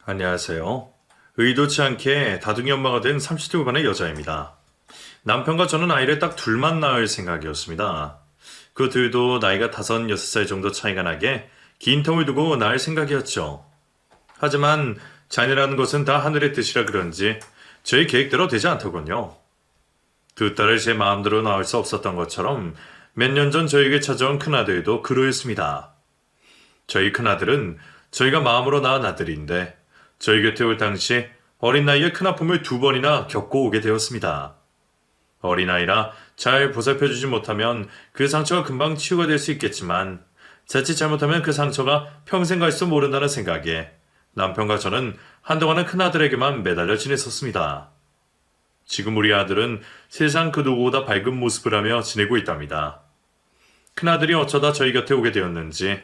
안녕하세요. 의도치 않게 다둥이 엄마가 된 30대 후반의 여자입니다. 남편과 저는 아이를 딱 둘만 낳을 생각이었습니다. 그 둘도 나이가 5, 6살 정도 차이가 나게 긴 텀을 두고 낳을 생각이었죠. 하지만 자녀라는 것은 다 하늘의 뜻이라 그런지 저희 계획대로 되지 않더군요. 두 딸을 제 마음대로 낳을 수 없었던 것처럼 몇 년 전 저에게 찾아온 큰아들도 그러했습니다. 저희 큰아들은 저희가 마음으로 낳은 아들인데 저희 곁에 올 당시 어린 나이에 큰 아픔을 2번이나 겪고 오게 되었습니다. 어린아이라 잘 보살펴주지 못하면 그 상처가 금방 치유가 될 수 있겠지만 자칫 잘못하면 그 상처가 평생 갈지도 모른다는 생각에 남편과 저는 한동안은 큰아들에게만 매달려 지냈었습니다. 지금 우리 아들은 세상 그 누구보다 밝은 모습을 하며 지내고 있답니다. 큰아들이 어쩌다 저희 곁에 오게 되었는지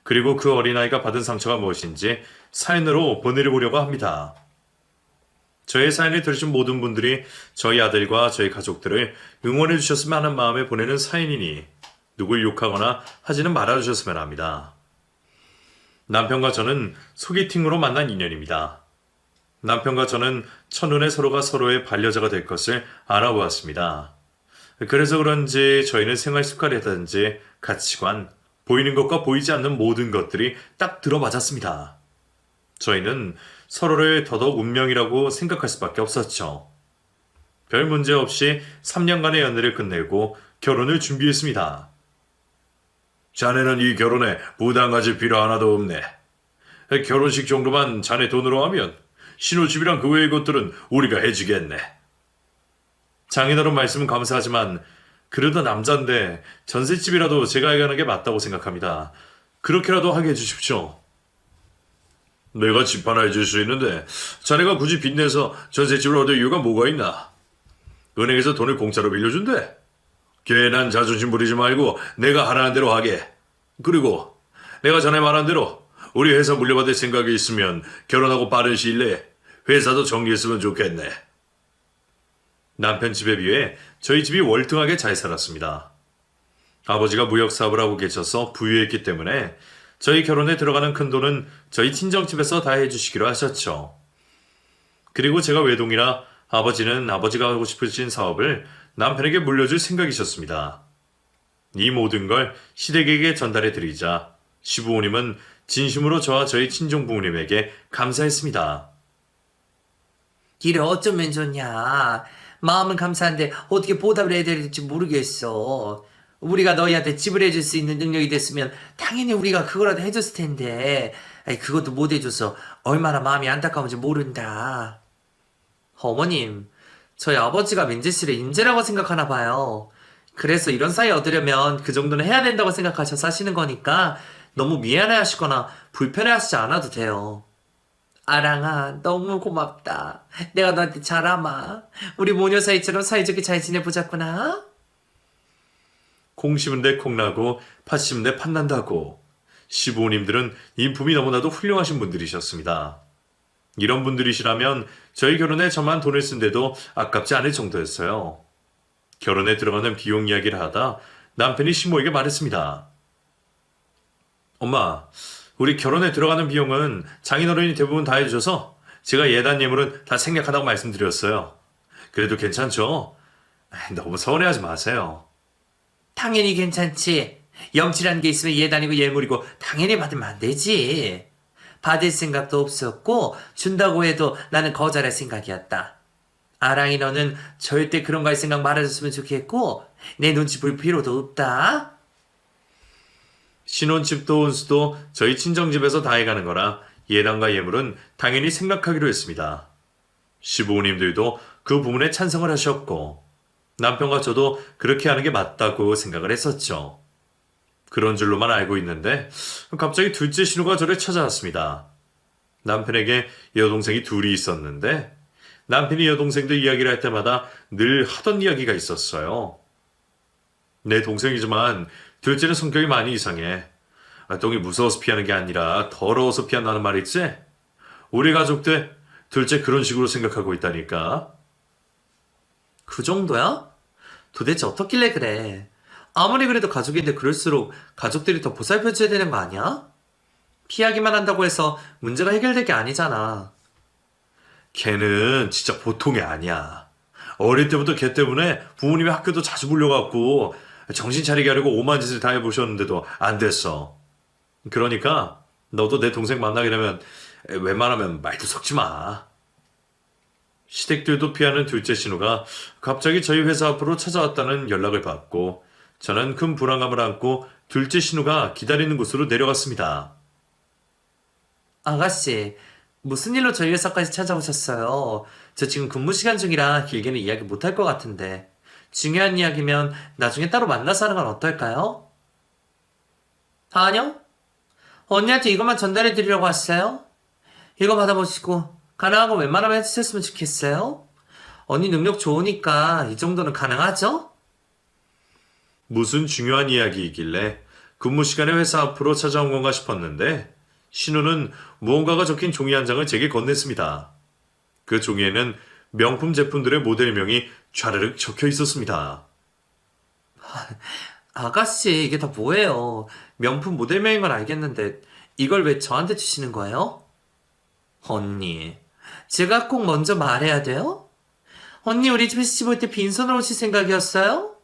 그리고 그 어린아이가 받은 상처가 무엇인지 사연으로 보내려보려고 합니다. 저의 사연을 들으신 모든 분들이 저희 아들과 저희 가족들을 응원해 주셨으면 하는 마음에 보내는 사연이니 누굴 욕하거나 하지는 말아주셨으면 합니다. 남편과 저는 소개팅으로 만난 인연입니다. 남편과 저는 첫눈에 서로가 서로의 반려자가 될 것을 알아보았습니다. 그래서 그런지 저희는 생활 습관이라든지 가치관, 보이는 것과 보이지 않는 모든 것들이 딱 들어맞았습니다. 저희는 서로를 더더욱 운명이라고 생각할 수밖에 없었죠. 별 문제 없이 3년간의 연애를 끝내고 결혼을 준비했습니다. 자네는 이 결혼에 부담 가질 필요 하나도 없네. 결혼식 정도만 자네 돈으로 하면 신혼집이랑 그 외의 것들은 우리가 해주겠네. 장인어른 말씀은 감사하지만 그래도 남잔데 전셋집이라도 제가 해가는 게 맞다고 생각합니다. 그렇게라도 하게 해주십시오. 내가 집 하나 해줄 수 있는데 자네가 굳이 빚내서 전셋집을 얻을 이유가 뭐가 있나? 은행에서 돈을 공짜로 빌려준대. 괜한 자존심 부리지 말고 내가 하라는 대로 하게. 그리고 내가 전에 말한 대로 우리 회사 물려받을 생각이 있으면 결혼하고 빠른 시일 내에 회사도 정리했으면 좋겠네. 남편 집에 비해 저희 집이 월등하게 잘 살았습니다. 아버지가 무역사업을 하고 계셔서 부유했기 때문에 저희 결혼에 들어가는 큰돈은 저희 친정집에서 다 해주시기로 하셨죠. 그리고 제가 외동이라 아버지는 아버지가 하고 싶으신 사업을 남편에게 물려줄 생각이셨습니다. 이 모든 걸 시댁에게 전달해 드리자 시부모님은 진심으로 저와 저희 친정 부모님에게 감사했습니다. 이를 어쩌면 좋냐. 마음은 감사한데 어떻게 보답을 해야 될지 모르겠어. 우리가 너희한테 집을 해줄 수 있는 능력이 됐으면 당연히 우리가 그거라도 해줬을 텐데 그것도 못 해줘서 얼마나 마음이 안타까운지 모른다. 어머님, 저희 아버지가 민재 씨를 인재라고 생각하나 봐요. 그래서 이런 사이 얻으려면 그 정도는 해야 된다고 생각하셔서 하시는 거니까 너무 미안해하시거나 불편해하시지 않아도 돼요. 아랑아, 너무 고맙다. 내가 너한테 잘하마. 우리 모녀 사이처럼 사이좋게 잘 지내보자꾸나. 콩 심은데 콩나고 팥 심은데 팥난다고. 시부모님들은 인품이 너무나도 훌륭하신 분들이셨습니다. 이런 분들이시라면 저희 결혼에 저만 돈을 쓴데도 아깝지 않을 정도였어요. 결혼에 들어가는 비용 이야기를 하다 남편이 시모에게 말했습니다. 엄마, 우리 결혼에 들어가는 비용은 장인어른이 대부분 다 해주셔서 제가 예단 예물은 다 생략한다고 말씀드렸어요. 그래도 괜찮죠? 너무 서운해하지 마세요. 당연히 괜찮지. 염치라는 게 있으면 예단이고 예물이고 당연히 받으면 안 되지. 받을 생각도 없었고 준다고 해도 나는 거절할 생각이었다. 아랑이 너는 절대 그런 거 할 생각 말아줬으면 좋겠고 내 눈치 볼 필요도 없다. 신혼집도 혼수도 저희 친정집에서 다 해가는 거라 예단과 예물은 당연히 생략하기로 했습니다. 시부모님들도 그 부분에 찬성을 하셨고 남편과 저도 그렇게 하는 게 맞다고 생각을 했었죠. 그런 줄로만 알고 있는데 갑자기 둘째 신우가 저를 찾아왔습니다. 남편에게 여동생이 둘이 있었는데 남편이 여동생들 이야기를 할 때마다 늘 하던 이야기가 있었어요. 내 동생이지만 둘째는 성격이 많이 이상해. 똥이 무서워서 피하는 게 아니라 더러워서 피한다는 말 있지? 우리 가족들 둘째 그런 식으로 생각하고 있다니까. 그 정도야? 도대체 어떻길래 그래? 아무리 그래도 가족인데 그럴수록 가족들이 더 보살펴줘야 되는 거 아니야? 피하기만 한다고 해서 문제가 해결될 게 아니잖아. 걔는 진짜 보통이 아니야. 어릴 때부터 걔 때문에 부모님이 학교도 자주 불려갖고 정신 차리게 하려고 오만 짓을 다 해보셨는데도 안 됐어. 그러니까 너도 내 동생 만나게 되면 웬만하면 말도 섞지 마. 시댁들도 피하는 둘째 신우가 갑자기 저희 회사 앞으로 찾아왔다는 연락을 받고 저는 큰 불안감을 안고 둘째 신우가 기다리는 곳으로 내려갔습니다. 아가씨, 무슨 일로 저희 회사까지 찾아오셨어요? 저 지금 근무 시간 중이라 길게는 이야기 못할 것 같은데. 중요한 이야기면 나중에 따로 만나서 하는 건 어떨까요? 아니요. 언니한테 이것만 전달해 드리려고 왔어요. 이거 받아보시고 가능한 거 웬만하면 해주셨으면 좋겠어요. 언니 능력 좋으니까 이 정도는 가능하죠? 무슨 중요한 이야기이길래 근무 시간에 회사 앞으로 찾아온 건가 싶었는데 신우는 무언가가 적힌 종이 한 장을 제게 건넸습니다. 그 종이에는 명품 제품들의 모델명이 좌르륵 적혀 있었습니다. 아가씨, 이게 다 뭐예요? 명품 모델명인 건 알겠는데 이걸 왜 저한테 주시는 거예요? 언니, 제가 꼭 먼저 말해야 돼요? 언니 우리 집에 시집 올 때 빈손으로 오실 생각이었어요?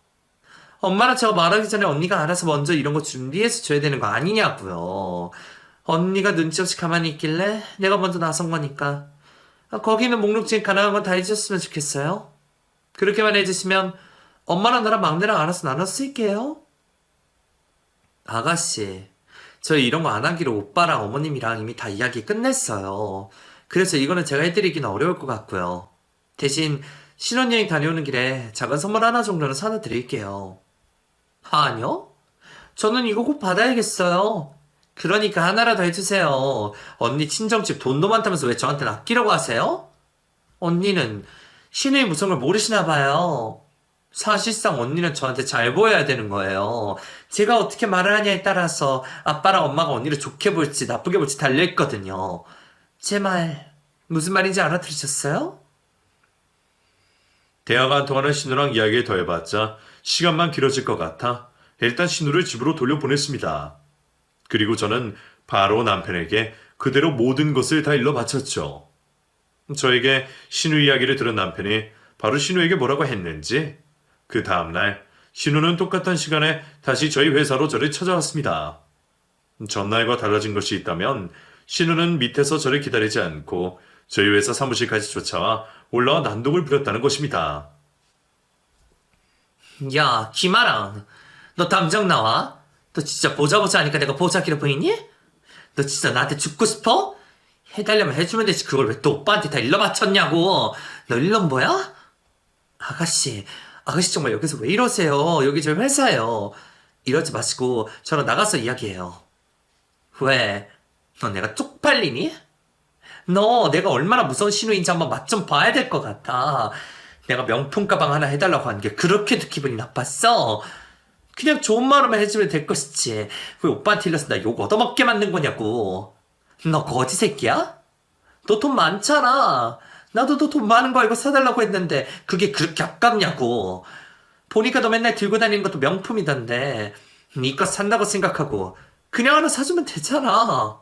엄마랑 제가 말하기 전에 언니가 알아서 먼저 이런 거 준비해서 줘야 되는 거 아니냐고요. 언니가 눈치 없이 가만히 있길래 내가 먼저 나선 거니까. 거기는 목록지에 가능한 건 다 해주셨으면 좋겠어요. 그렇게만 해주시면 엄마랑 나랑 막내랑 알아서 나눠 쓸게요. 아가씨, 저희 이런 거 안 하기로 오빠랑 어머님이랑 이미 다 이야기 끝냈어요. 그래서 이거는 제가 해드리기는 어려울 것 같고요. 대신 신혼여행 다녀오는 길에 작은 선물 하나 정도는 사다 드릴게요. 아니요? 저는 이거 꼭 받아야겠어요. 그러니까 하나라도 해주세요. 언니 친정집 돈도 많다면서 왜 저한테는 아끼려고 하세요? 언니는 신우의 무성을 모르시나 봐요. 사실상 언니는 저한테 잘 보여야 되는 거예요. 제가 어떻게 말을 하냐에 따라서 아빠랑 엄마가 언니를 좋게 볼지 나쁘게 볼지 달려있거든요. 제 말 무슨 말인지 알아들으셨어요? 대화가 안 통하는 신우랑 이야기를 더해봤자 시간만 길어질 것 같아 일단 신우를 집으로 돌려보냈습니다. 그리고 저는 바로 남편에게 그대로 모든 것을 다 일러 바쳤죠. 저에게 신우 이야기를 들은 남편이 바로 신우에게 뭐라고 했는지 그 다음날 신우는 똑같은 시간에 다시 저희 회사로 저를 찾아왔습니다. 전날과 달라진 것이 있다면 신우는 밑에서 저를 기다리지 않고 저희 회사 사무실까지 쫓아와 올라와 난동을 부렸다는 것입니다. 야, 김아랑, 너 당장 나와? 너 진짜 보자 하니까 내가 보자기로 보이니? 너 진짜 나한테 죽고 싶어? 해달라면 해주면 되지. 그걸 왜 또 오빠한테 다 일러 바쳤냐고. 너 일론 뭐야? 아가씨 정말 여기서 왜 이러세요? 여기 저희 회사예요. 이러지 마시고 저랑 나가서 이야기해요. 왜? 너 내가 쪽팔리니? 너 내가 얼마나 무서운 신우인지 한번 맛 좀 봐야 될 것 같아. 내가 명품 가방 하나 해달라고 하는 게 그렇게도 기분이 나빴어? 그냥 좋은 말로만 해주면 될 것이지. 왜 오빠한테 일러서 나 욕 얻어먹게 만든 거냐고. 너 거지 새끼야? 너 돈 많잖아. 나도 너 돈 많은 거 알고 사달라고 했는데 그게 그렇게 아깝냐고. 보니까 너 맨날 들고 다니는 것도 명품이던데 네 거 산다고 생각하고 그냥 하나 사주면 되잖아.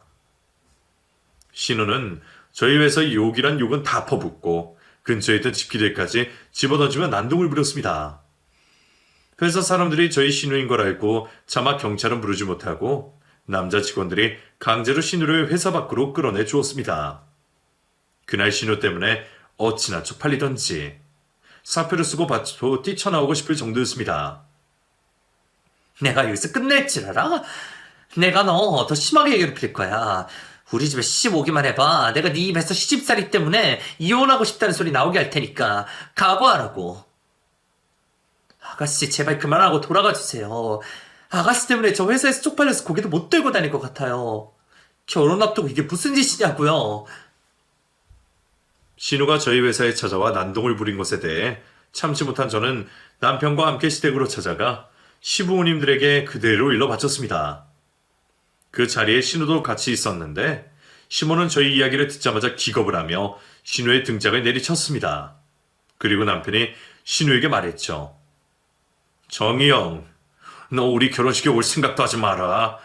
신우는 저희 회사 욕이란 욕은 다 퍼붓고 근처에 있던 집기들까지 집어던지며 난동을 부렸습니다. 회사 사람들이 저희 신우인 걸 알고 차마 경찰은 부르지 못하고 남자 직원들이 강제로 신우를 회사 밖으로 끌어내 주었습니다. 그날 신우 때문에 어찌나 쪽팔리던지 사표를 쓰고 밭으로 뛰쳐나오고 싶을 정도였습니다. 내가 여기서 끝낼 줄 알아? 내가 너 더 심하게 괴롭힐 거야. 우리 집에 시집 오기만 해봐. 내가 네 입에서 시집살이 때문에 이혼하고 싶다는 소리 나오게 할 테니까 각오하라고. 아가씨 제발 그만하고 돌아가 주세요. 아가씨 때문에 저 회사에서 쪽팔려서 고개도 못 들고 다닐 것 같아요. 결혼 앞두고 이게 무슨 짓이냐고요. 신우가 저희 회사에 찾아와 난동을 부린 것에 대해 참지 못한 저는 남편과 함께 시댁으로 찾아가 시부모님들에게 그대로 일러 바쳤습니다. 그 자리에 신우도 같이 있었는데 시모는 저희 이야기를 듣자마자 기겁을 하며 신우의 등짝을 내리쳤습니다. 그리고 남편이 신우에게 말했죠. 정희영, 너 우리 결혼식에 올 생각도 하지 마라.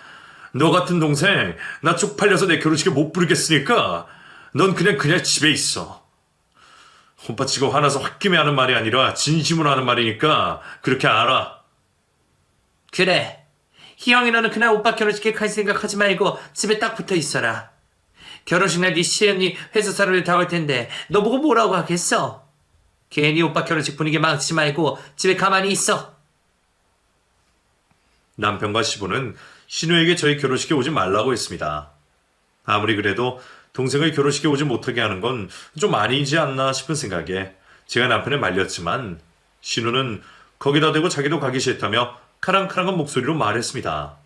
너 같은 동생 나 쪽팔려서 내 결혼식에 못 부르겠으니까 넌 그냥 집에 있어. 오빠 지금 화나서 홧김에 하는 말이 아니라 진심으로 하는 말이니까 그렇게 알아. 그래. 희영이 너는 그날 오빠 결혼식에 갈 생각하지 말고 집에 딱 붙어 있어라. 결혼식 날 네 시연이 회사 사람들 다 올 텐데 너 보고 뭐라고 하겠어? 괜히 오빠 결혼식 분위기 망치지 말고 집에 가만히 있어. 남편과 시부는 신우에게 저희 결혼식에 오지 말라고 했습니다. 아무리 그래도 동생을 결혼식에 오지 못하게 하는 건 좀 아니지 않나 싶은 생각에 제가 남편을 말렸지만 신우는 거기다 대고 자기도 가기 싫다며 카랑카랑한 목소리로 말했습니다.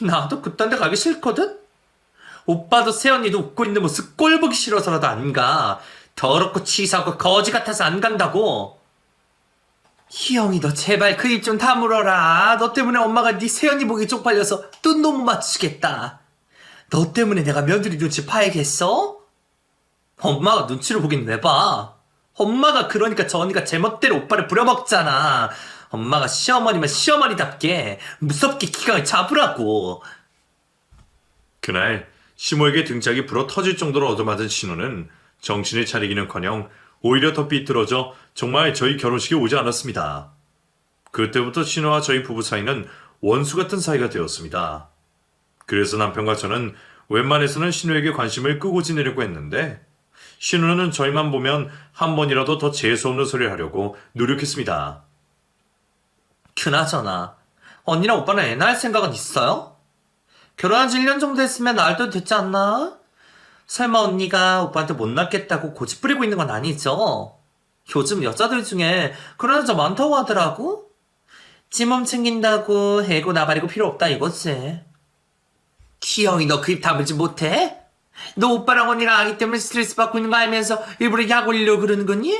나도 그딴 데 가기 싫거든? 오빠도 새언니도 웃고 있는 모습 꼴 보기 싫어서라도 안 가. 더럽고 치사하고 거지 같아서 안 간다고. 희영이 너 제발 그 입 좀 다물어라. 너 때문에 엄마가 네 새언니 보기 쪽팔려서 뜬도 못 맞추겠다. 너 때문에 내가 며느리 눈치 봐야겠어? 엄마가 눈치를 보긴 왜 봐? 엄마가 그러니까 저 언니가 제멋대로 오빠를 부려먹잖아. 엄마가 시어머니면 시어머니답게 무섭게 기강을 잡으라고. 그날 시모에게 등짝이 불어 터질 정도로 얻어맞은 신우는 정신을 차리기는커녕 오히려 더 삐뚤어져 정말 저희 결혼식에 오지 않았습니다. 그때부터 신우와 저희 부부 사이는 원수 같은 사이가 되었습니다. 그래서 남편과 저는 웬만해서는 신우에게 관심을 끄고 지내려고 했는데 신우는 저희만 보면 한 번이라도 더 재수없는 소리를 하려고 노력했습니다. 그나저나 언니랑 오빠는 애 낳을 생각은 있어요? 결혼한 지 1년 정도 했으면 낳을 됐지 않나? 설마 언니가 오빠한테 못 낳겠다고 고집 부리고 있는 건 아니죠? 요즘 여자들 중에 그런 여자 많다고 하더라고? 지 몸 챙긴다고 애고 나발이고 필요 없다 이거지. 희영이 너 그 입 다물지 못해? 너 오빠랑 언니랑 아기 때문에 스트레스 받고 있는 거 알면서 일부러 약 올리려고 그러는 거니?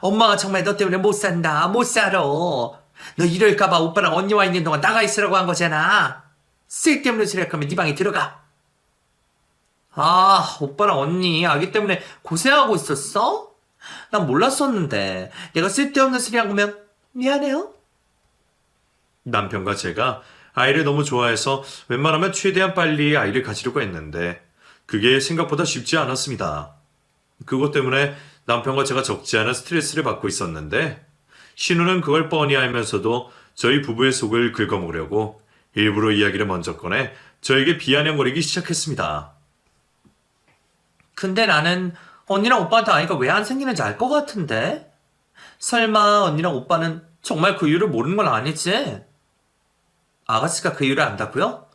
엄마가 정말 너 때문에 못 산다 못 살아. 너 이럴까봐 오빠랑 언니와 있는 동안 나가 있으라고 한 거잖아. 쓸데없는 소리 할 거면 네 방에 들어가. 아, 오빠랑 언니 아기 때문에 고생하고 있었어? 난 몰랐었는데 내가 쓸데없는 소리 한 거면 미안해요. 남편과 제가 아이를 너무 좋아해서 웬만하면 최대한 빨리 아이를 가지려고 했는데 그게 생각보다 쉽지 않았습니다. 그것 때문에 남편과 제가 적지 않은 스트레스를 받고 있었는데 신우는 그걸 뻔히 알면서도 저희 부부의 속을 긁어먹으려고 일부러 이야기를 먼저 꺼내 저에게 비아냥거리기 시작했습니다. 근데 나는 언니랑 오빠한테 아이가 왜 안 생기는지 알 것 같은데? 설마 언니랑 오빠는 정말 그 이유를 모르는 건 아니지? 아가씨가 그 이유를 안다고요?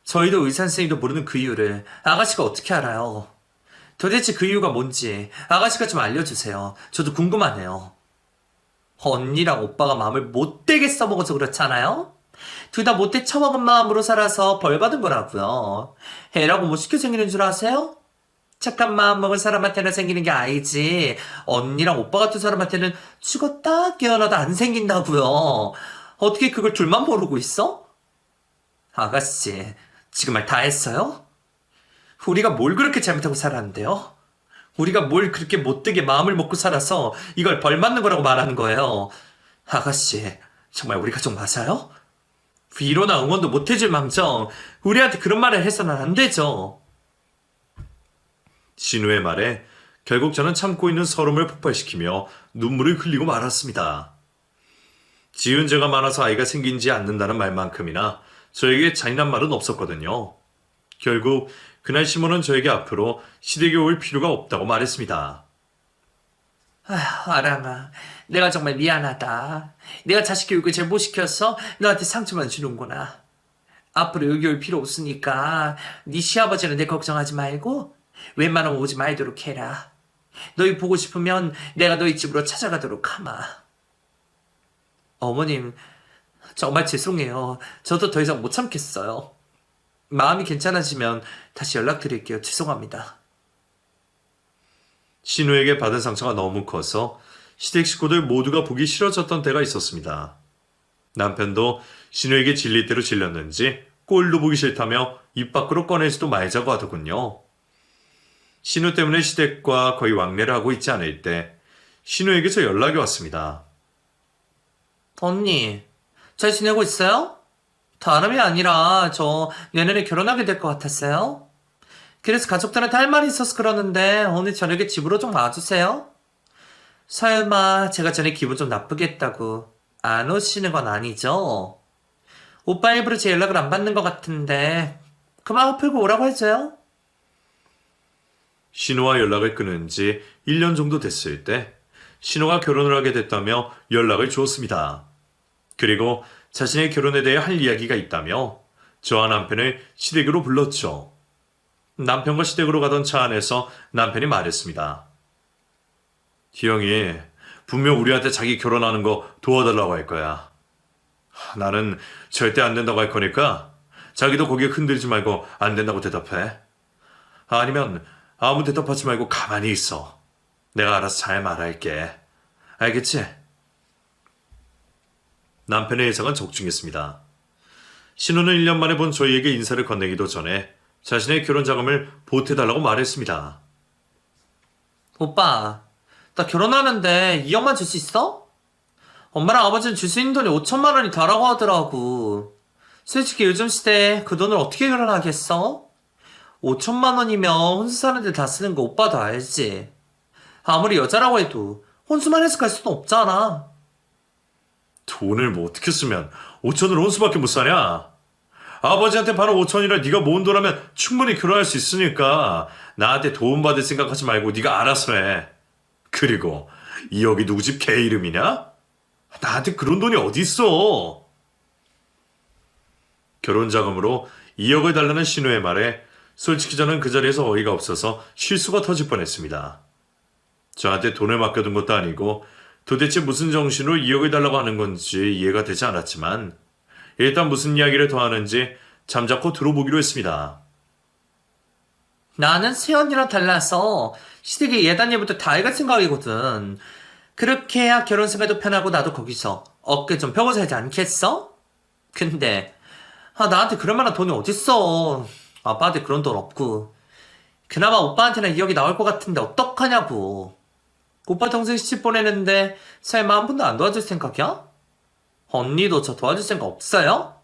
저희도 의사 선생님도 모르는 그 이유를 아가씨가 어떻게 알아요? 도대체 그 이유가 뭔지 아가씨가 좀 알려주세요. 저도 궁금하네요. 언니랑 오빠가 마음을 못되게 써먹어서 그렇잖아요? 둘 다 못돼 처먹은 마음으로 살아서 벌 받은 거라고요. 애라고 못 시켜 생기는 줄 아세요? 착한 마음 먹은 사람한테는 생기는 게 아니지. 언니랑 오빠 같은 사람한테는 죽었다 깨어나도 안 생긴다고요. 어떻게 그걸 둘만 모르고 있어? 아가씨, 지금 말 다 했어요? 우리가 뭘 그렇게 잘못하고 살았는데요? 우리가 뭘 그렇게 못되게 마음을 먹고 살아서 이걸 벌 맞는 거라고 말하는 거예요. 아가씨, 정말 우리 가족 맞아요? 위로나 응원도 못 해줄 망정 우리한테 그런 말을 해서는 안 되죠. 신우의 말에 결국 저는 참고 있는 서름을 폭발시키며 눈물을 흘리고 말았습니다. 지은 죄가 많아서 아이가 생기지 않는다는 말만큼이나 저에게 잔인한 말은 없었거든요. 결국 그날 시모는 저에게 앞으로 시댁에 올 필요가 없다고 말했습니다. 아휴, 아랑아, 내가 정말 미안하다. 내가 자식 교육을 잘 못 시켜서 너한테 상처만 주는구나. 앞으로 여기 올 필요 없으니까 네 시아버지는 내 걱정하지 말고 웬만하면 오지 말도록 해라. 너희 보고 싶으면 내가 너희 집으로 찾아가도록 하마. 어머님, 정말 죄송해요. 저도 더 이상 못 참겠어요. 마음이 괜찮아지면 다시 연락드릴게요. 죄송합니다. 신우에게 받은 상처가 너무 커서 시댁 식구들 모두가 보기 싫어졌던 때가 있었습니다. 남편도 신우에게 질릴 대로 질렸는지 꼴도 보기 싫다며 입 밖으로 꺼내지도 말자고 하더군요. 신우 때문에 시댁과 거의 왕래를 하고 있지 않을 때 신우에게서 연락이 왔습니다. 언니, 잘 지내고 있어요? 다름이 아니라 저 내년에 결혼하게 될 것 같았어요. 그래서 가족들한테 할 말이 있어서 그러는데 오늘 저녁에 집으로 좀 와주세요. 설마 제가 전에 기분 좀 나쁘게 했다고 안 오시는 건 아니죠? 오빠 일부러 제 연락을 안 받는 것 같은데 그 마음 풀고 오라고 해줘요. 신우와 연락을 끊은 지 1년 정도 됐을 때 신우가 결혼을 하게 됐다며 연락을 주었습니다. 그리고 자신의 결혼에 대해 할 이야기가 있다며 저와 남편을 시댁으로 불렀죠. 남편과 시댁으로 가던 차 안에서 남편이 말했습니다. 희영이 분명 우리한테 자기 결혼하는 거 도와달라고 할 거야. 나는 절대 안 된다고 할 거니까 자기도 고개 흔들지 말고 안 된다고 대답해. 아니면 아무 대답하지 말고 가만히 있어. 내가 알아서 잘 말할게. 알겠지? 남편의 예상은 적중했습니다. 신우는 1년 만에 본 저희에게 인사를 건네기도 전에 자신의 결혼 자금을 보태달라고 말했습니다. 오빠, 나 결혼하는데 2억만 줄 수 있어? 엄마랑 아버지는 줄 수 있는 돈이 5천만 원이 다라고 하더라고. 솔직히 요즘 시대에 그 돈을 어떻게 결혼하겠어? 5천만 원이면 혼수 사는데 다 쓰는 거 오빠도 알지. 아무리 여자라고 해도 혼수만 해서 갈 수는 없잖아. 돈을 뭐 어떻게 쓰면 5천으로 혼수밖에 못 사냐? 아버지한테 바로 5천이라 네가 모은 돈하면 충분히 결혼할 수 있으니까 나한테 도움받을 생각하지 말고 네가 알아서 해. 그리고 2억이 누구 집 개 이름이냐? 나한테 그런 돈이 어디 있어? 결혼 자금으로 2억을 달라는 신우의 말에 솔직히 저는 그 자리에서 어이가 없어서 실수가 터질 뻔했습니다. 저한테 돈을 맡겨둔 것도 아니고 도대체 무슨 정신으로 2억을 달라고 하는 건지 이해가 되지 않았지만 일단 무슨 이야기를 더 하는지 잠자코 들어보기로 했습니다. 나는 세연이랑 달라서 시댁의 예단일부터 다 해갈 생각이거든. 그렇게 해야 결혼 생활도 편하고 나도 거기서 어깨 좀 펴고 살지 않겠어? 근데 나한테 그럴 만한 돈이 어딨어. 아빠한테 그런 돈 없고. 그나마 오빠한테는 2억이 나올 것 같은데 어떡하냐고. 오빠 동생 시집 보내는데 설마 한 번도 안 도와줄 생각이야? 언니도 저 도와줄 생각 없어요?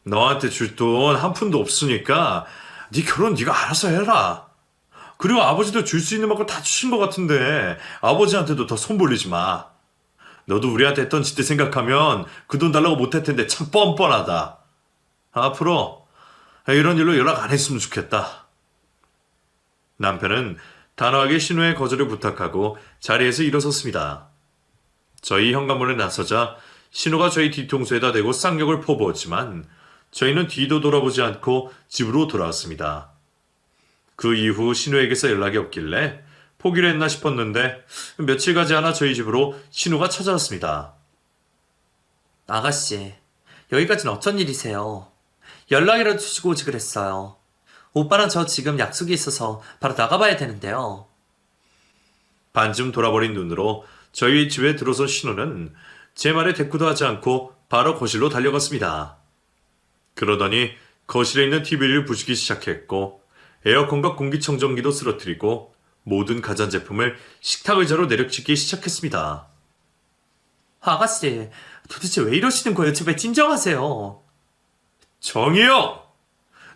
너한테 줄 돈 한 푼도 없으니까 네 결혼 네가 알아서 해라. 그리고 아버지도 줄 수 있는 만큼 다 주신 것 같은데 아버지한테도 더 손 벌리지 마. 너도 우리한테 했던 짓들 생각하면 그 돈 달라고 못할 텐데 참 뻔뻔하다. 앞으로 이런 일로 연락 안 했으면 좋겠다. 남편은 단호하게 신우의 거절을 부탁하고 자리에서 일어섰습니다. 저희 현관문에 나서자 신우가 저희 뒤통수에다 대고 쌍욕을 퍼부었지만 저희는 뒤도 돌아보지 않고 집으로 돌아왔습니다. 그 이후 신우에게서 연락이 없길래 포기를 했나 싶었는데 며칠 가지 않아 저희 집으로 신우가 찾아왔습니다. 아가씨, 여기까지는 어쩐 일이세요? 연락이라도 주시고 오지 그랬어요. 오빠랑 저 지금 약속이 있어서 바로 나가봐야 되는데요. 반쯤 돌아버린 눈으로 저희 집에 들어선 신우는 제 말에 대꾸도 하지 않고 바로 거실로 달려갔습니다. 그러더니 거실에 있는 TV를 부수기 시작했고 에어컨과 공기청정기도 쓰러뜨리고 모든 가전제품을 식탁 의자로 내려치기 시작했습니다. 아가씨, 도대체 왜 이러시는 거예요? 제발 진정하세요. 정희영!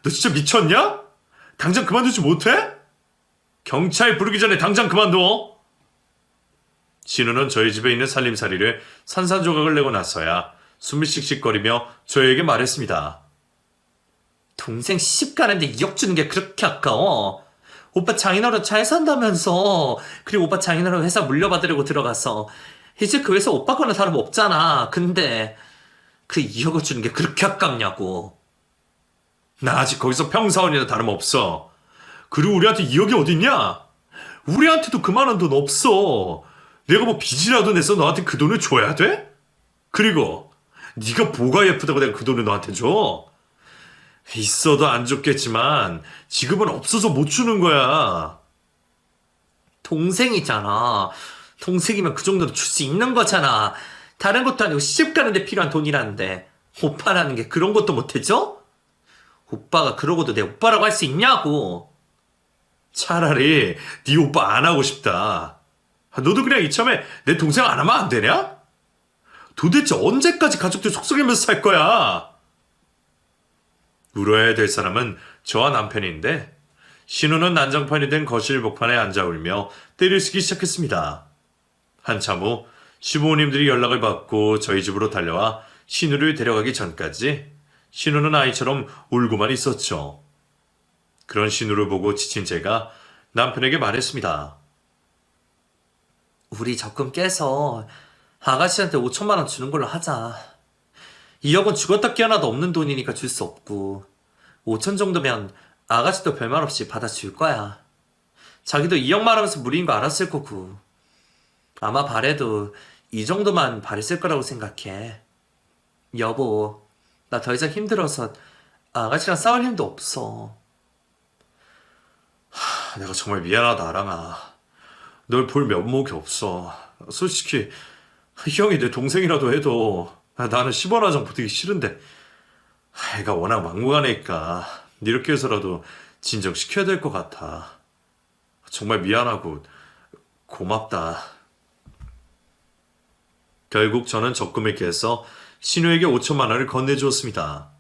너 진짜 미쳤냐? 당장 그만두지 못해? 경찰 부르기 전에 당장 그만둬! 신우는 저희 집에 있는 살림살이를 산산조각을 내고 나서야 숨이 씩씩거리며 저에게 말했습니다. 동생 시집 가는데 2억 주는 게 그렇게 아까워? 오빠 장인어른 잘 산다면서. 그리고 오빠 장인어른 회사 물려받으려고 들어가서 이제 그 회사 오빠 거는 사람 없잖아. 근데 그 2억을 주는 게 그렇게 아깝냐고. 나 아직 거기서 평사원이나 다름없어. 그리고 우리한테 2억이 어딨냐? 우리한테도 그만한 돈 없어. 내가 뭐 빚이라도 내서 너한테 그 돈을 줘야 돼? 그리고 네가 뭐가 예쁘다고 내가 그 돈을 너한테 줘? 있어도 안 줬겠지만 지금은 없어서 못 주는 거야. 동생이잖아. 동생이면 그 정도는 줄 수 있는 거잖아. 다른 것도 아니고 시집 가는데 필요한 돈이라는데 오빠라는 게 그런 것도 못 해줘? 오빠가 그러고도 내 오빠라고 할 수 있냐고. 차라리 네 오빠 안 하고 싶다. 너도 그냥 이참에 내 동생 안 하면 안 되냐? 도대체 언제까지 가족들 속썩이면서 살 거야? 울어야 될 사람은 저와 남편인데 신우는 난장판이 된 거실 복판에 앉아 울며 때를 쓰기 시작했습니다. 한참 후 시부모님들이 연락을 받고 저희 집으로 달려와 신우를 데려가기 전까지 신우는 아이처럼 울고만 있었죠. 그런 신우를 보고 지친 제가 남편에게 말했습니다. 우리 적금 깨서 아가씨한테 5천만 원 주는 걸로 하자. 2억은 죽었다 깨어나도 없는 돈이니까 줄 수 없고 5천 정도면 아가씨도 별말 없이 받아줄 거야. 자기도 2억 말하면서 무리인 거 알았을 거고 아마 바래도 이 정도만 바랬을 거라고 생각해. 여보, 나 더 이상 힘들어서 아가씨랑 싸울 힘도 없어. 내가 정말 미안하다, 아랑아. 널 볼 면목이 없어. 솔직히 형이 내 동생이라도 해도 나는 10원 한 장 붙이기 싫은데 애가 워낙 막무가내니까 이렇게 해서라도 진정시켜야 될 것 같아. 정말 미안하고 고맙다. 결국 저는 적금을 깨서 신우에게 5천만 원을 건네주었습니다.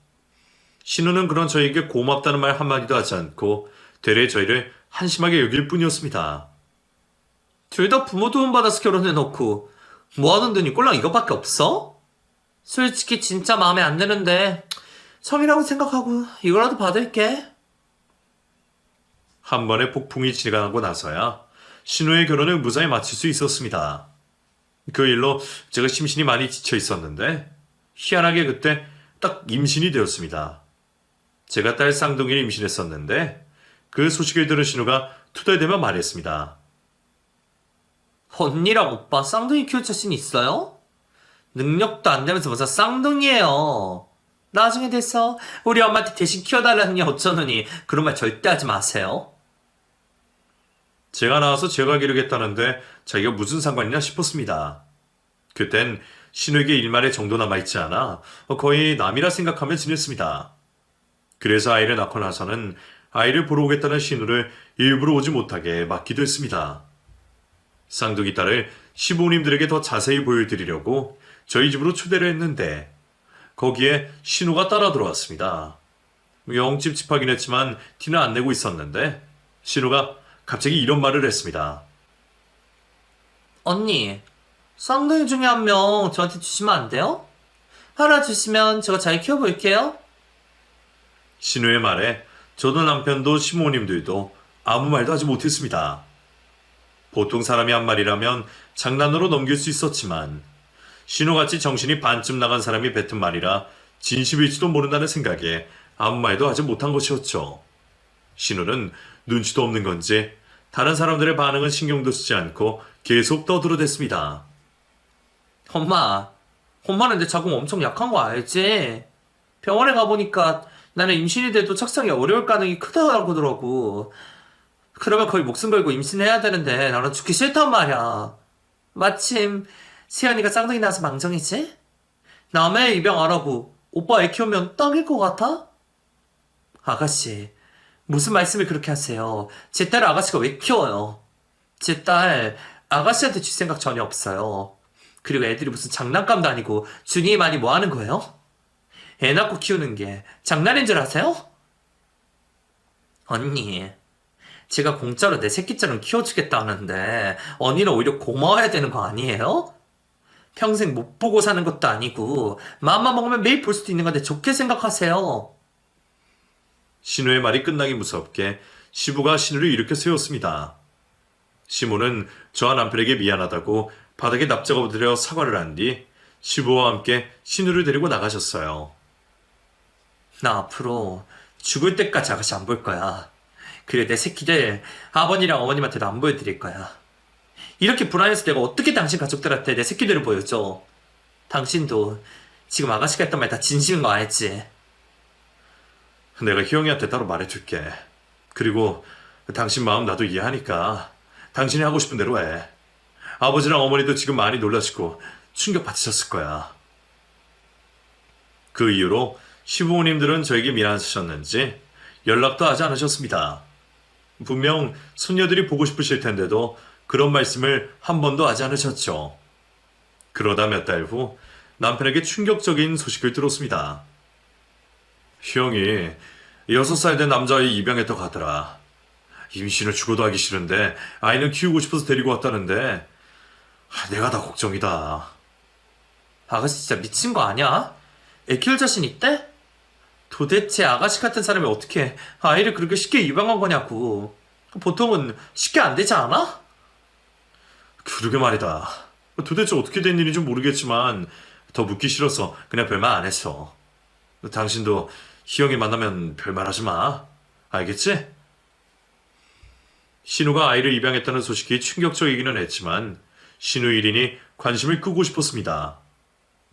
신우는 그런 저에게 고맙다는 말 한마디도 하지 않고 되레 저희를 한심하게 여길 뿐이었습니다. 둘 다 부모 도움 받아서 결혼해놓고 모아둔 돈이 꼴랑 이것밖에 없어? 솔직히 진짜 마음에 안 드는데 성이라고 생각하고 이거라도 받을게. 한 번에 폭풍이 지나가고 나서야 신우의 결혼을 무사히 마칠 수 있었습니다. 그 일로 제가 심신이 많이 지쳐 있었는데 희한하게 그때 딱 임신이 되었습니다. 제가 딸 쌍둥이를 임신했었는데 그 소식을 들은 신우가 투덜대며 말했습니다. 언니랑 오빠 쌍둥이 키울 자신 있어요? 능력도 안 되면서 무슨 쌍둥이에요. 나중에 돼서 우리 엄마한테 대신 키워달라느니 어쩌느니 그런 말 절대 하지 마세요. 제가 나와서 제가 기르겠다는데 자기가 무슨 상관이냐 싶었습니다. 그땐 신우에게 일말의 정도 남아있지 않아 거의 남이라 생각하며 지냈습니다. 그래서 아이를 낳고 나서는 아이를 보러 오겠다는 신우를 일부러 오지 못하게 막기도 했습니다. 쌍둥이 딸을 시부모님들에게 더 자세히 보여드리려고 저희 집으로 초대를 했는데 거기에 신우가 따라 들어왔습니다. 영 찝찝하긴 했지만 티는 안 내고 있었는데 신우가 갑자기 이런 말을 했습니다. 언니, 쌍둥이 중에 한 명 저한테 주시면 안 돼요? 하나 주시면 제가 잘 키워볼게요. 신우의 말에 저도 남편도 시부모님들도 아무 말도 하지 못했습니다. 보통 사람이 한 말이라면 장난으로 넘길 수 있었지만 신우같이 정신이 반쯤 나간 사람이 뱉은 말이라 진심일지도 모른다는 생각에 아무 말도 하지 못한 것이었죠. 신우는 눈치도 없는 건지 다른 사람들의 반응은 신경도 쓰지 않고 계속 떠들어댔습니다. 엄마는 내 자궁 엄청 약한 거 알지? 병원에 가보니까 나는 임신이 돼도 착상이 어려울 가능성이 크다고 하더라고. 그러면 거의 목숨 걸고 임신해야 되는데 나는 죽기 싫단 말이야. 마침 세연이가 쌍둥이 나서 망정이지? 남의 입양 안 하고 오빠 애 키우면 딱일 것 같아? 아가씨, 무슨 말씀을 그렇게 하세요? 제 딸을 아가씨가 왜 키워요? 제 딸 아가씨한테 줄 생각 전혀 없어요. 그리고 애들이 무슨 장난감도 아니고 준이에 많이 뭐 하는 거예요? 애 낳고 키우는 게 장난인 줄 아세요? 언니, 제가 공짜로 내 새끼처럼 키워주겠다 하는데 언니는 오히려 고마워야 되는 거 아니에요? 평생 못 보고 사는 것도 아니고 마음만 먹으면 매일 볼 수도 있는 건데 좋게 생각하세요. 신우의 말이 끝나기 무섭게 시부가 신우를 일으켜 세웠습니다. 시모는 저와 남편에게 미안하다고 바닥에 납작 엎드려 사과를 한 뒤 시부와 함께 신우를 데리고 나가셨어요. 나 앞으로 죽을 때까지 아가씨 안 볼 거야. 그래 내 새끼들 아버님이랑 어머님한테도 안 보여드릴 거야. 이렇게 불안해서 내가 어떻게 당신 가족들한테 내 새끼들을 보여줘. 당신도 지금 아가씨가 했던 말 다 진심인 거 알지? 내가 희영이한테 따로 말해줄게. 그리고 당신 마음 나도 이해하니까 당신이 하고 싶은 대로 해. 아버지랑 어머니도 지금 많이 놀라시고 충격받으셨을 거야. 그 이후로 시부모님들은 저에게 미안하셨는지 연락도 하지 않으셨습니다. 분명 손녀들이 보고 싶으실 텐데도 그런 말씀을 한 번도 하지 않으셨죠. 그러다 몇 달 후 남편에게 충격적인 소식을 들었습니다. 형이 6살 된 남자아이 입양했다고 하더라. 임신을 죽어도 하기 싫은데 아이는 키우고 싶어서 데리고 왔다는데 내가 다 걱정이다. 아가씨 진짜 미친 거 아니야? 애 키울 자신 있대? 도대체 아가씨 같은 사람이 어떻게 아이를 그렇게 쉽게 입양한 거냐고. 보통은 쉽게 안 되지 않아? 그러게 말이다. 도대체 어떻게 된 일인지 모르겠지만 더 묻기 싫어서 그냥 별말 안 했어. 당신도 희영이 만나면 별말 하지 마. 알겠지? 신우가 아이를 입양했다는 소식이 충격적이기는 했지만 신우 일인이 관심을 끄고 싶었습니다.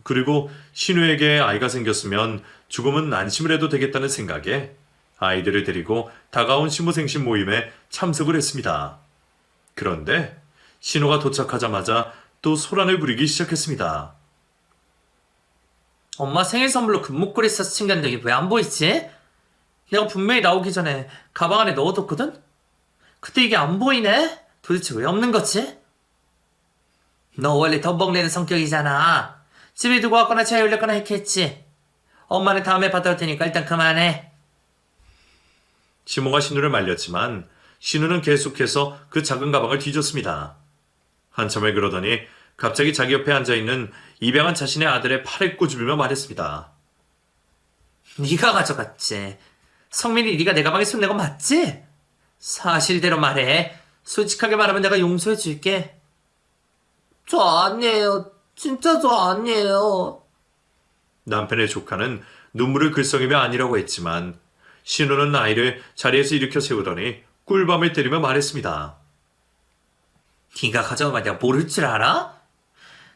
그리고 신우에게 아이가 생겼으면 조금은 안심을 해도 되겠다는 생각에 아이들을 데리고 다가온 신부생신 모임에 참석을 했습니다. 그런데 신우가 도착하자마자 또 소란을 부리기 시작했습니다. 엄마 생일 선물로 금목걸이 싸서 챙겼는데 이게 왜 안 보이지? 내가 분명히 나오기 전에 가방 안에 넣어뒀거든? 근데 이게 안 보이네? 도대체 왜 없는 거지? 너 원래 덤벙대는 성격이잖아. 집에 두고 왔거나 차에 올렸거나 했겠지. 엄마는 다음에 받아올 테니까 일단 그만해. 시모가 신우를 말렸지만 신우는 계속해서 그 작은 가방을 뒤졌습니다. 한참을 그러더니 갑자기 자기 옆에 앉아있는 입양한 자신의 아들의 팔을 꼬집으며 말했습니다. 네가 가져갔지. 성민이 네가 내 가방에 손 내고 맞지? 사실대로 말해. 솔직하게 말하면 내가 용서해줄게. 저 아니에요. 진짜 저 아니에요. 남편의 조카는 눈물을 글썽이며 아니라고 했지만 신우는 아이를 자리에서 일으켜 세우더니 꿀밤을 때리며 말했습니다. 네가 가져오면 내가 모를 줄 알아?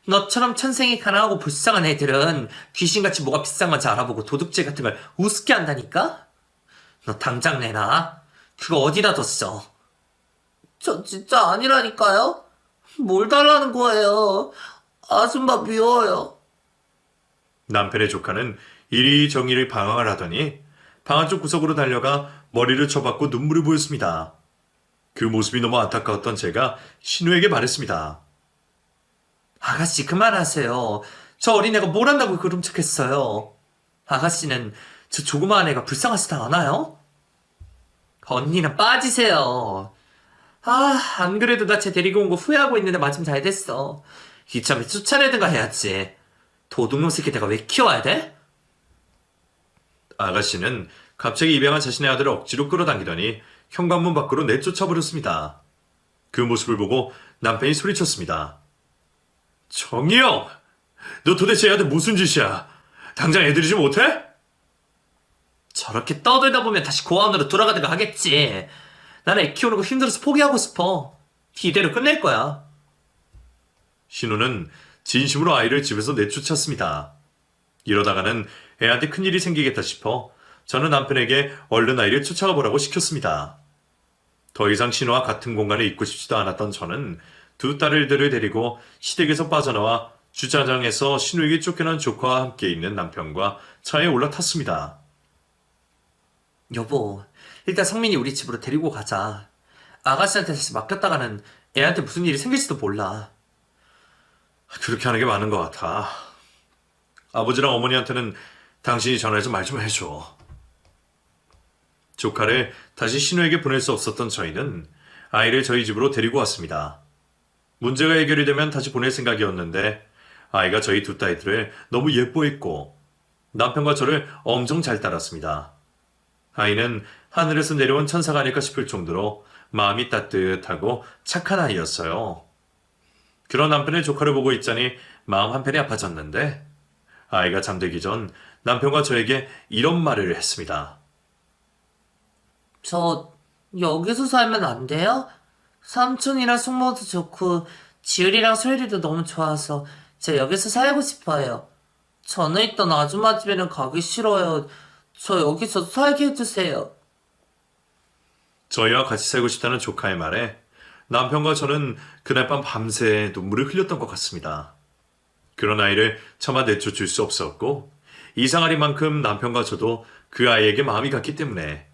너처럼 천생이 가난하고 불쌍한 애들은 귀신같이 뭐가 비싼 건지 알아보고 도둑질 같은 걸 우습게 한다니까? 너 당장 내놔. 그거 어디다 뒀어? 저 진짜 아니라니까요? 뭘 달라는 거예요? 아줌마 미워요. 남편의 조카는 이리저리를 방황을 하더니 방 안쪽 구석으로 달려가 머리를 쳐박고 눈물을 보였습니다. 그 모습이 너무 안타까웠던 제가 신우에게 말했습니다. 아가씨 그만하세요. 저 어린애가 뭘 한다고 그런 척했어요. 아가씨는 저 조그마한 애가 불쌍하지도 않아요? 언니는 빠지세요. 안 그래도 나 쟤 데리고 온 거 후회하고 있는데 마침 잘 됐어. 이참에 쫓아내든가 해야지. 도둑놈 새끼 내가 왜 키워야 돼? 아가씨는 갑자기 입양한 자신의 아들을 억지로 끌어당기더니 현관문 밖으로 내쫓아버렸습니다. 그 모습을 보고 남편이 소리쳤습니다. 정희영! 너 도대체 애한테 무슨 짓이야? 당장 애들이지 못해? 저렇게 떠들다 보면 다시 고아원으로 돌아가든가 하겠지. 나는 애 키우는 거 힘들어서 포기하고 싶어. 이대로 끝낼 거야. 신우는 진심으로 아이를 집에서 내쫓았습니다. 이러다가는 애한테 큰일이 생기겠다 싶어 저는 남편에게 얼른 아이를 쫓아가 보라고 시켰습니다. 더 이상 신우와 같은 공간에 있고 싶지도 않았던 저는 두 딸들을 데리고 시댁에서 빠져나와 주차장에서 신우에게 쫓겨난 조카와 함께 있는 남편과 차에 올라탔습니다. 여보, 일단 성민이 우리 집으로 데리고 가자. 아가씨한테 다시 맡겼다가는 애한테 무슨 일이 생길지도 몰라. 그렇게 하는 게 맞는 것 같아. 아버지랑 어머니한테는 당신이 전화해서 말 좀 해줘. 조카를 다시 신우에게 보낼 수 없었던 저희는 아이를 저희 집으로 데리고 왔습니다. 문제가 해결이 되면 다시 보낼 생각이었는데 아이가 저희 두 딸들을 너무 예뻐했고 남편과 저를 엄청 잘 따랐습니다. 아이는 하늘에서 내려온 천사가 아닐까 싶을 정도로 마음이 따뜻하고 착한 아이였어요. 그런 남편의 조카를 보고 있자니 마음 한편이 아파졌는데 아이가 잠들기 전 남편과 저에게 이런 말을 했습니다. 저 여기서 살면 안 돼요? 삼촌이랑 숙모도 좋고 지율이랑 소율이도 너무 좋아서 저 여기서 살고 싶어요. 전에 있던 아줌마 집에는 가기 싫어요. 저 여기서 살게 해주세요. 저희와 같이 살고 싶다는 조카의 말에 남편과 저는 그날 밤 밤새 눈물을 흘렸던 것 같습니다. 그런 아이를 차마 내쫓을 수 없었고 이상하리만큼 남편과 저도 그 아이에게 마음이 갔기 때문에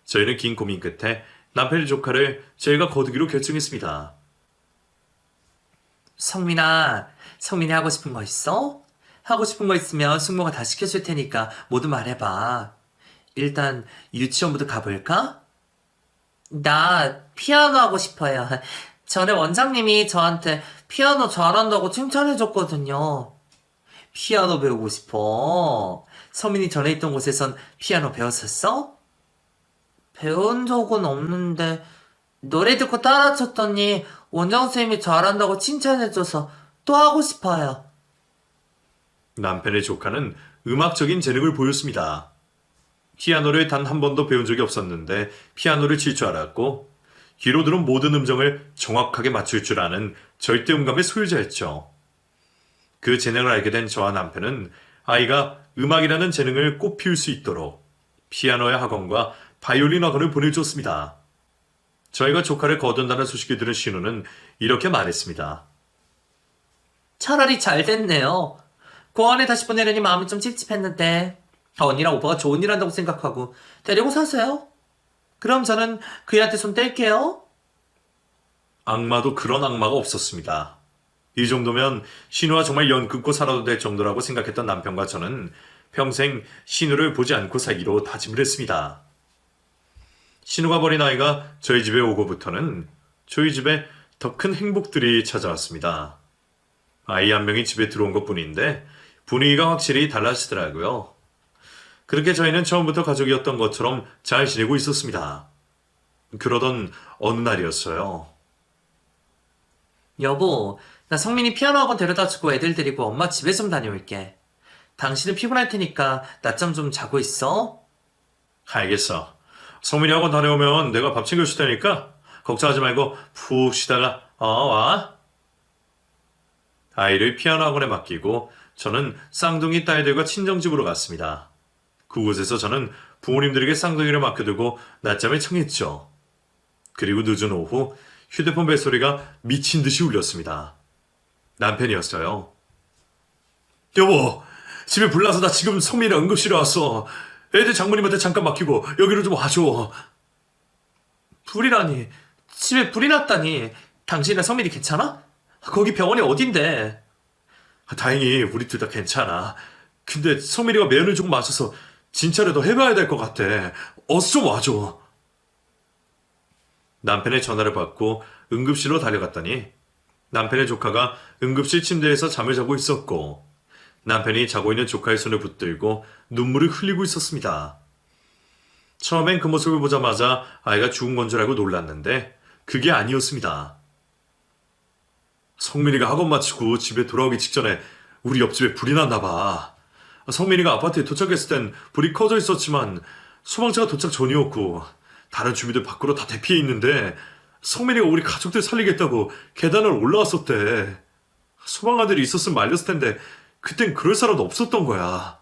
저희는 긴 고민 끝에 남편의 조카를 저희가 거두기로 결정했습니다. 성민아, 성민이 하고 싶은 거 있어? 하고 싶은 거 있으면 숙모가 다 시켜줄 테니까 모두 말해봐. 일단 유치원부터 가볼까? 나 피아노 하고 싶어요. 전에 원장님이 저한테 피아노 잘한다고 칭찬해줬거든요. 피아노 배우고 싶어. 서민이 전에 있던 곳에선 피아노 배웠었어? 배운 적은 없는데 노래 듣고 따라 쳤더니 원장 선생님이 잘한다고 칭찬해줘서 또 하고 싶어요. 남편의 조카는 음악적인 재능을 보였습니다. 피아노를 단 한 번도 배운 적이 없었는데 피아노를 칠 줄 알았고 귀로 들은 모든 음정을 정확하게 맞출 줄 아는 절대음감의 소유자였죠. 그 재능을 알게 된 저와 남편은 아이가 음악이라는 재능을 꽃피울 수 있도록 피아노의 학원과 바이올린 학원을 보내줬습니다. 저희가 조카를 거둔다는 소식을 들은 신우는 이렇게 말했습니다. 차라리 잘 됐네요. 고아원에 다시 보내려니 마음이 좀 찝찝했는데 언니랑 오빠가 좋은 일 한다고 생각하고 데리고 사세요. 그럼 저는 그애한테 손 뗄게요. 악마도 그런 악마가 없었습니다. 이 정도면 신우와 정말 연 끊고 살아도 될 정도라고 생각했던 남편과 저는 평생 신우를 보지 않고 살기로 다짐을 했습니다. 신우가 버린 아이가 저희 집에 오고부터는 저희 집에 더 큰 행복들이 찾아왔습니다. 아이 한 명이 집에 들어온 것뿐인데 분위기가 확실히 달라지더라고요. 그렇게 저희는 처음부터 가족이었던 것처럼 잘 지내고 있었습니다. 그러던 어느 날이었어요. 여보, 나 성민이 피아노 학원 데려다주고 애들 데리고 엄마 집에 좀 다녀올게. 당신은 피곤할 테니까 낮잠 좀 자고 있어. 알겠어. 성민이 학원 다녀오면 내가 밥 챙겨줄 테니까 걱정하지 말고 푹 쉬다가 와. 아이를 피아노 학원에 맡기고 저는 쌍둥이 딸들과 친정집으로 갔습니다. 그곳에서 저는 부모님들에게 쌍둥이를 맡겨두고 낮잠을 청했죠. 그리고 늦은 오후 휴대폰 벨소리가 미친 듯이 울렸습니다. 남편이었어요. 여보, 집에 불 나서 나 지금 성민이랑 응급실에 왔어. 애들 장모님한테 잠깐 맡기고 여기로 좀 와줘. 불이라니. 집에 불이 났다니. 당신이랑 성민이 괜찮아? 거기 병원이 어딘데? 다행히 우리 둘 다 괜찮아. 근데 성민이가 매연을 조금 맞아서 진찰을 해봐야 될 것 같아. 어서 좀 와줘. 남편의 전화를 받고 응급실로 달려갔더니 남편의 조카가 응급실 침대에서 잠을 자고 있었고 남편이 자고 있는 조카의 손을 붙들고 눈물을 흘리고 있었습니다. 처음엔 그 모습을 보자마자 아이가 죽은 건 줄 알고 놀랐는데 그게 아니었습니다. 성민이가 학원 마치고 집에 돌아오기 직전에 우리 옆집에 불이 났나 봐. 성민이가 아파트에 도착했을 땐 불이 꺼져 있었지만 소방차가 도착 전이었고 다른 주민들 밖으로 다 대피해 있는데 성민이가 우리 가족들 살리겠다고 계단을 올라왔었대. 소방관들이 있었으면 말렸을 텐데 그땐 그럴 사람도 없었던 거야.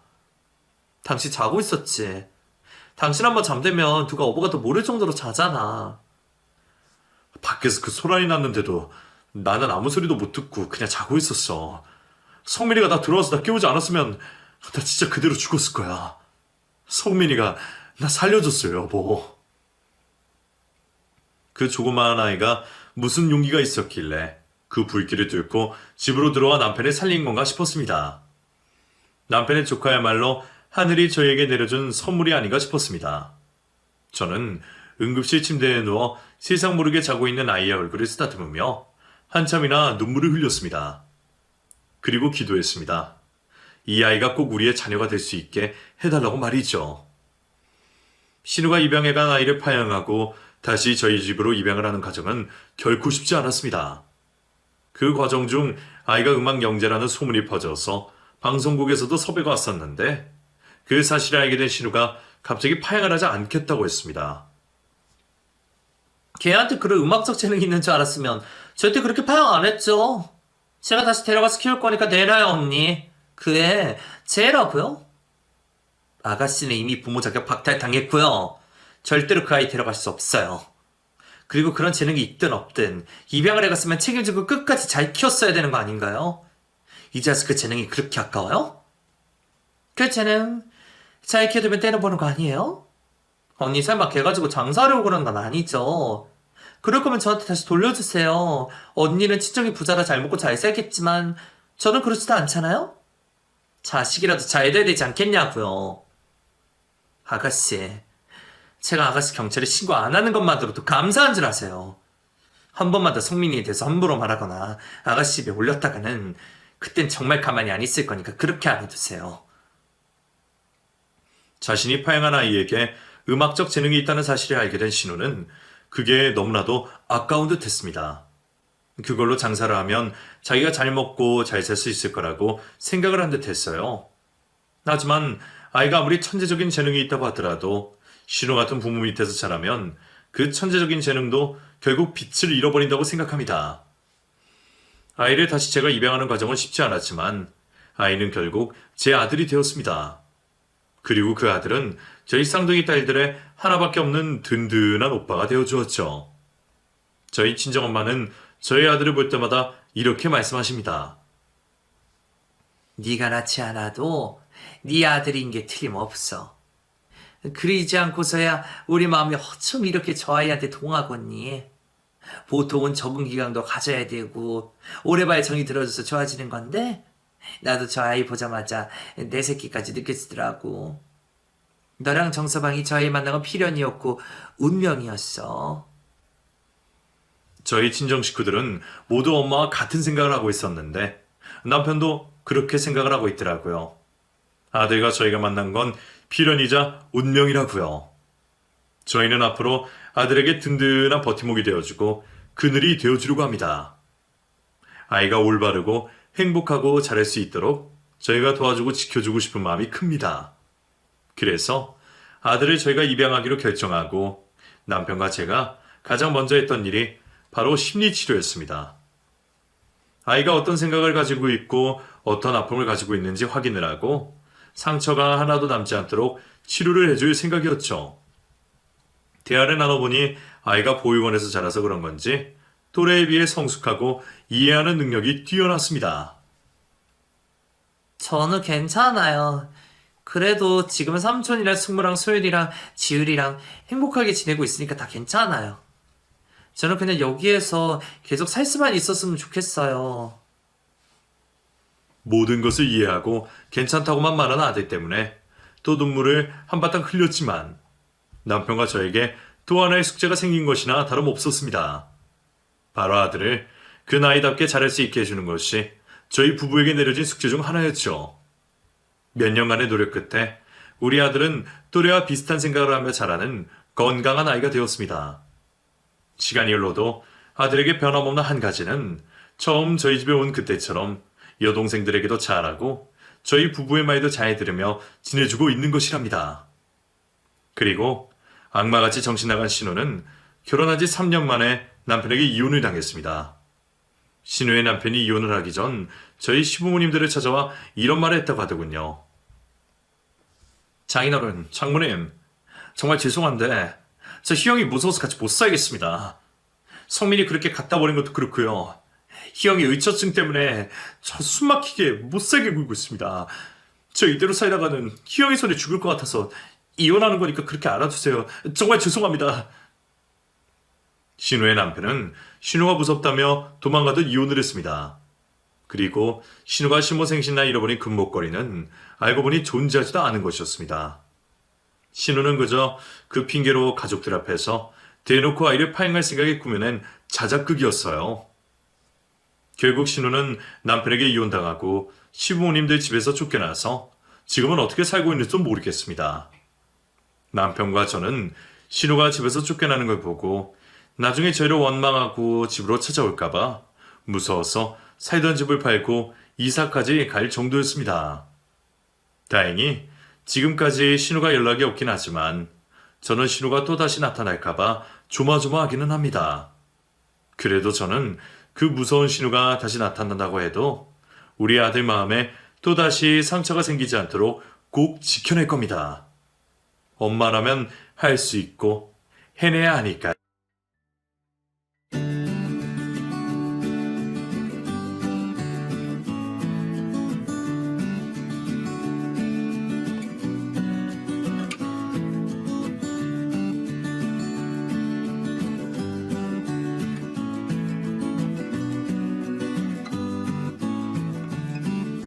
당신 자고 있었지. 당신 한번 잠들면 누가 어버가도 모를 정도로 자잖아. 밖에서 그 소란이 났는데도 나는 아무 소리도 못 듣고 그냥 자고 있었어. 성민이가 나 들어와서 나 깨우지 않았으면 나 진짜 그대로 죽었을 거야. 성민이가 나 살려줬어요, 여보. 그 조그마한 아이가 무슨 용기가 있었길래 그 불길을 뚫고 집으로 들어와 남편을 살린 건가 싶었습니다. 남편의 조카야말로 하늘이 저에게 내려준 선물이 아닌가 싶었습니다. 저는 응급실 침대에 누워 세상 모르게 자고 있는 아이의 얼굴을 쓰다듬으며 한참이나 눈물을 흘렸습니다. 그리고 기도했습니다. 이 아이가 꼭 우리의 자녀가 될 수 있게 해달라고 말이죠. 신우가 입양해 간 아이를 파양하고 다시 저희 집으로 입양을 하는 과정은 결코 쉽지 않았습니다. 그 과정 중 아이가 음악 영재라는 소문이 퍼져서 방송국에서도 섭외가 왔었는데 그 사실을 알게 된 신우가 갑자기 파양을 하지 않겠다고 했습니다. 걔한테 그런 음악적 재능이 있는 줄 알았으면 절대 그렇게 파양 안 했죠. 제가 다시 데려가서 키울 거니까 내놔요, 언니. 그 애 쟤라고요? 아가씨는 이미 부모 자격 박탈당했고요. 절대로 그 아이 데려갈 수 없어요. 그리고 그런 재능이 있든 없든 입양을 해갔으면 책임지고 끝까지 잘 키웠어야 되는 거 아닌가요? 이제 와서 그 재능이 그렇게 아까워요? 그 재능 잘 키워두면 때려보는 거 아니에요? 언니 설마 걔 가지고 장사하려고 그런 건 아니죠? 그럴 거면 저한테 다시 돌려주세요. 언니는 친정이 부자라 잘 먹고 잘 살겠지만 저는 그렇지도 않잖아요? 자식이라도 잘 돼야 되지 않겠냐고요. 아가씨, 제가 아가씨 경찰에 신고 안 하는 것만으로도 감사한 줄 아세요. 한 번만 더 성민이에 대해서 함부로 말하거나 아가씨 집에 올렸다가는 그땐 정말 가만히 안 있을 거니까 그렇게 안 해두세요. 자신이 파양한 아이에게 음악적 재능이 있다는 사실을 알게 된 신우는 그게 너무나도 아까운 듯 했습니다. 그걸로 장사를 하면 자기가 잘 먹고 잘 살 수 있을 거라고 생각을 한 듯 했어요. 하지만 아이가 아무리 천재적인 재능이 있다고 하더라도 신우 같은 부모 밑에서 자라면 그 천재적인 재능도 결국 빛을 잃어버린다고 생각합니다. 아이를 다시 제가 입양하는 과정은 쉽지 않았지만 아이는 결국 제 아들이 되었습니다. 그리고 그 아들은 저희 쌍둥이 딸들의 하나밖에 없는 든든한 오빠가 되어주었죠. 저희 친정엄마는 저희 아들을 볼 때마다 이렇게 말씀하십니다. 네가 낳지 않아도 네 아들인 게 틀림없어. 그러지 않고서야 우리 마음이 어쩜 이렇게 저 아이한테 동하겠니? 보통은 적응 기간도 가져야 되고 오래 봐야 정이 들어져서 좋아지는 건데 나도 저 아이 보자마자 내 새끼까지 느껴지더라고. 너랑 정서방이 저 아이 만난 건 필연이었고 운명이었어. 저희 친정 식구들은 모두 엄마와 같은 생각을 하고 있었는데 남편도 그렇게 생각을 하고 있더라고요. 아들과 저희가 만난 건 필연이자 운명이라고요. 저희는 앞으로 아들에게 든든한 버팀목이 되어주고 그늘이 되어주려고 합니다. 아이가 올바르고 행복하고 잘할 수 있도록 저희가 도와주고 지켜주고 싶은 마음이 큽니다. 그래서 아들을 저희가 입양하기로 결정하고 남편과 제가 가장 먼저 했던 일이 바로 심리치료였습니다. 아이가 어떤 생각을 가지고 있고 어떤 아픔을 가지고 있는지 확인을 하고 상처가 하나도 남지 않도록 치료를 해줄 생각이었죠. 대화를 나눠보니 아이가 보육원에서 자라서 그런 건지 또래에 비해 성숙하고 이해하는 능력이 뛰어났습니다. 저는 괜찮아요. 그래도 지금은 삼촌이랑 승무랑 소율이랑 지율이랑 행복하게 지내고 있으니까 다 괜찮아요. 저는 그냥 여기에서 계속 살 수만 있었으면 좋겠어요. 모든 것을 이해하고 괜찮다고만 말하는 아들 때문에 또 눈물을 한바탕 흘렸지만 남편과 저에게 또 하나의 숙제가 생긴 것이나 다름없었습니다. 바로 아들을 그 나이답게 잘할 수 있게 해주는 것이 저희 부부에게 내려진 숙제 중 하나였죠. 몇 년간의 노력 끝에 우리 아들은 또래와 비슷한 생각을 하며 자라는 건강한 아이가 되었습니다. 시간이 흘러도 아들에게 변함없는 한 가지는 처음 저희 집에 온 그때처럼 여동생들에게도 잘하고 저희 부부의 말도 잘 들으며 지내주고 있는 것이랍니다. 그리고 악마같이 정신나간 신우는 결혼한 지 3년 만에 남편에게 이혼을 당했습니다. 신우의 남편이 이혼을 하기 전 저희 시부모님들을 찾아와 이런 말을 했다고 하더군요. 장인어른, 장모님, 정말 죄송한데 저 희영이 무서워서 같이 못 살겠습니다. 성민이 그렇게 갖다 버린 것도 그렇고요. 희영이 의처증 때문에 저 숨막히게 못 살게 굴고 있습니다. 저 이대로 살다가는 희영이 손에 죽을 것 같아서 이혼하는 거니까 그렇게 알아주세요. 정말 죄송합니다. 신우의 남편은 신우가 무섭다며 도망가듯 이혼을 했습니다. 그리고 신우가 심호생신날 잃어버린 금목걸이는 알고 보니 존재하지도 않은 것이었습니다. 신우는 그저 그 핑계로 가족들 앞에서 대놓고 아이를 파행할 생각에 꾸며낸 자작극이었어요. 결국 신우는 남편에게 이혼당하고 시부모님들 집에서 쫓겨나서 지금은 어떻게 살고 있는지도 모르겠습니다. 남편과 저는 신우가 집에서 쫓겨나는 걸 보고 나중에 저희를 원망하고 집으로 찾아올까봐 무서워서 살던 집을 팔고 이사까지 갈 정도였습니다. 다행히 지금까지 신우가 연락이 없긴 하지만 저는 신우가 또다시 나타날까봐 조마조마하기는 합니다. 그래도 저는 그 무서운 신우가 다시 나타난다고 해도 우리 아들 마음에 또다시 상처가 생기지 않도록 꼭 지켜낼 겁니다. 엄마라면 할 수 있고 해내야 하니까.